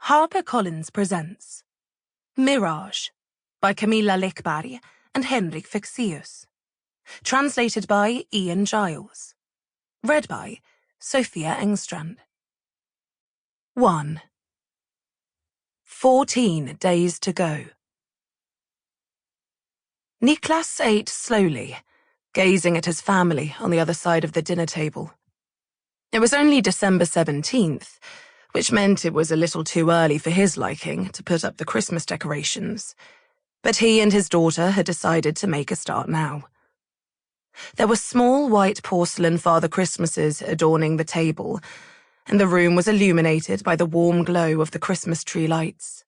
HarperCollins presents Mirage by Camilla Läckberg and Henrik Fexeus. Translated by Ian Giles. Read by Sofia Engstrand. 1. 14 days to go. Niklas ate slowly, gazing at his family on the other side of the dinner table. It was only December 17th, which meant it was a little too early for his liking to put up the Christmas decorations, but he and his daughter had decided to make a start now. There were small white porcelain Father Christmases adorning the table, and the room was illuminated by the warm glow of the Christmas tree lights.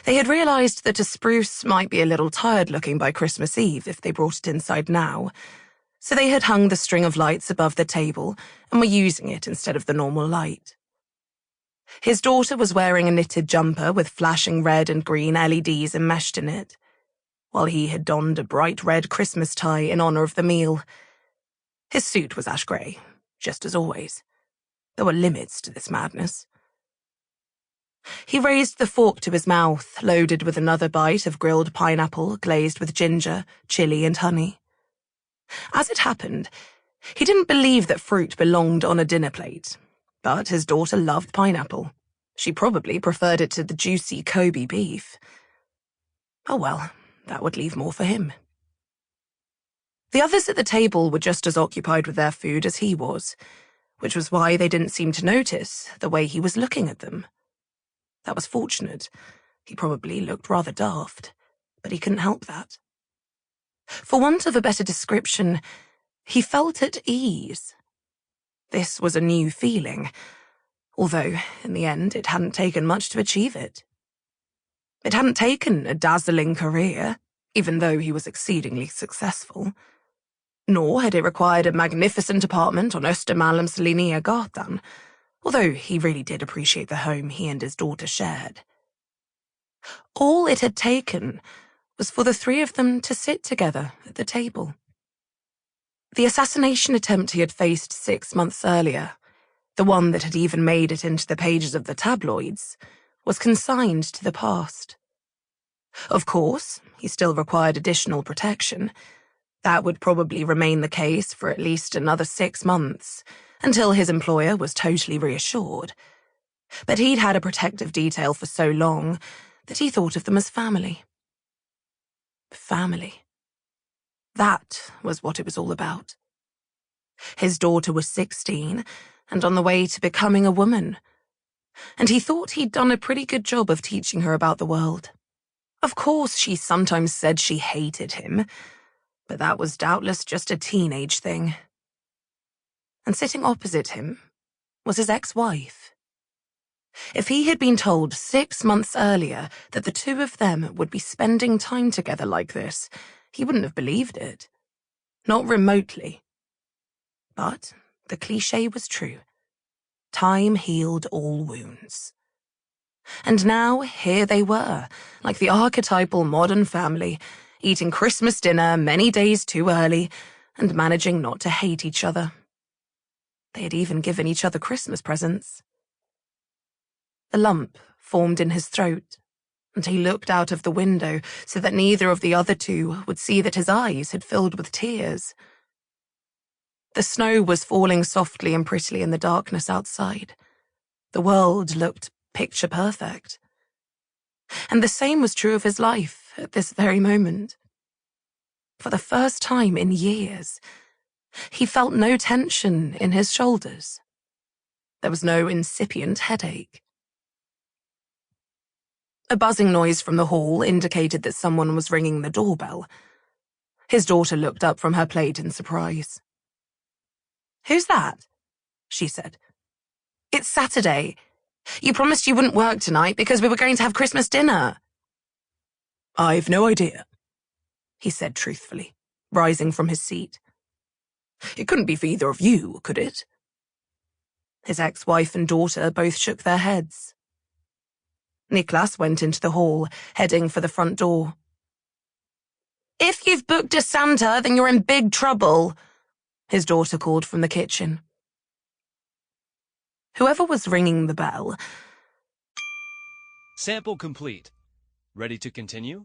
They had realized that a spruce might be a little tired-looking by Christmas Eve if they brought it inside now, so they had hung the string of lights above the table and were using it instead of the normal light. His daughter was wearing a knitted jumper with flashing red and green LEDs enmeshed in it, while he had donned a bright red Christmas tie in honor of the meal. His suit was ash grey, just as always. There were limits to this madness. He raised the fork to his mouth, loaded with another bite of grilled pineapple glazed with ginger, chili, and honey. As it happened, he didn't believe that fruit belonged on a dinner plate. But his daughter loved pineapple. She probably preferred it to the juicy Kobe beef. Oh well, that would leave more for him. The others at the table were just as occupied with their food as he was, which was why they didn't seem to notice the way he was looking at them. That was fortunate. He probably looked rather daft, but he couldn't help that. For want of a better description, he felt at ease. This was a new feeling, although, in the end, it hadn't taken much to achieve it. It hadn't taken a dazzling career, even though he was exceedingly successful. Nor had it required a magnificent apartment on Östermalms Linnégatan, although he really did appreciate the home he and his daughter shared. All it had taken was for the three of them to sit together at the table. The assassination attempt he had faced 6 months earlier, the one that had even made it into the pages of the tabloids, was consigned to the past. Of course, he still required additional protection. That would probably remain the case for at least another 6 months, until his employer was totally reassured. But he'd had a protective detail for so long that he thought of them as family. Family. That was what it was all about. His daughter was 16 and on the way to becoming a woman, and he thought he'd done a pretty good job of teaching her about the world. Of course, she sometimes said she hated him, but that was doubtless just a teenage thing. And sitting opposite him was his ex-wife. If he had been told 6 months earlier that the two of them would be spending time together like this, he wouldn't have believed it. Not remotely. But the cliché was true. Time healed all wounds. And now here they were, like the archetypal modern family, eating Christmas dinner many days too early and managing not to hate each other. They had even given each other Christmas presents. A lump formed in his throat, and he looked out of the window so that neither of the other two would see that his eyes had filled with tears. The snow was falling softly and prettily in the darkness outside. The world looked picture perfect. And the same was true of his life at this very moment. For the first time in years, he felt no tension in his shoulders. There was no incipient headache. A buzzing noise from the hall indicated that someone was ringing the doorbell. His daughter looked up from her plate in surprise. "Who's that?" she said. "It's Saturday. You promised you wouldn't work tonight because we were going to have Christmas dinner." "I've no idea," he said truthfully, rising from his seat. "It couldn't be for either of you, could it?" His ex-wife and daughter both shook their heads. Niklas went into the hall, heading for the front door. "If you've booked a Santa, then you're in big trouble," his daughter called from the kitchen. Whoever was ringing the bell Sample complete. Ready to continue?